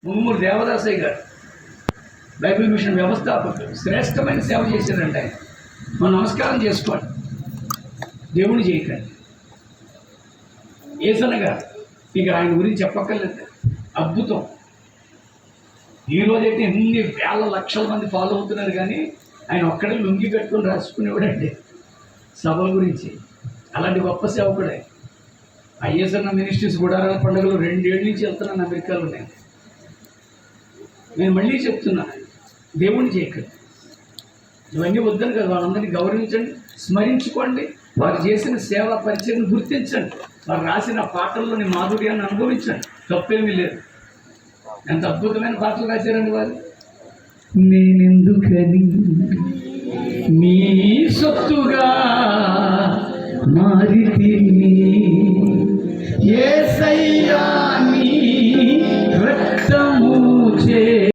ముంగుమూరు దేవదాసయ్య గారు Bible machine వ్యవస్థాపకులు శ్రేష్టమైన సేవ చేశారంటే ఆయన. మనం నమస్కారం చేసుకోండి, దేవుని చేయకండి. ఏసన్న గారు ఇక ఆయన గురించి చెప్పక్కర్లేదు, అద్భుతం. ఈరోజైతే ఎన్ని వేల లక్షల మంది ఫాలో అవుతున్నారు, కానీ ఆయన ఒక్కడే లుంగి కట్టుకొని రాసుకునేవాడండి సభల గురించి. అలాంటి గొప్ప సేవకుడే. ఐఎస్ఎన్న మినిస్ట్రీస్ గుడారాల పండుగలు 2 ఏళ్ళ నుంచి వెళ్తున్నాను అమెరికాలో. నేను మళ్ళీ చెప్తున్నాను, దేవుని చేయకండి. ఇవన్నీ వద్దని కదా, వాళ్ళందరినీ గౌరవించండి, స్మరించుకోండి, వారు చేసిన సేవా పరిచయం గుర్తించండి, వారు రాసిన పాటల్లోని మాధుర్యాన్ని అనుభవించండి. తప్పేమీ లేదు. ఎంత అద్భుతమైన పాటలు రాశారండి వారు. నేనెందుకని నీ సొత్తుగా మారితిని,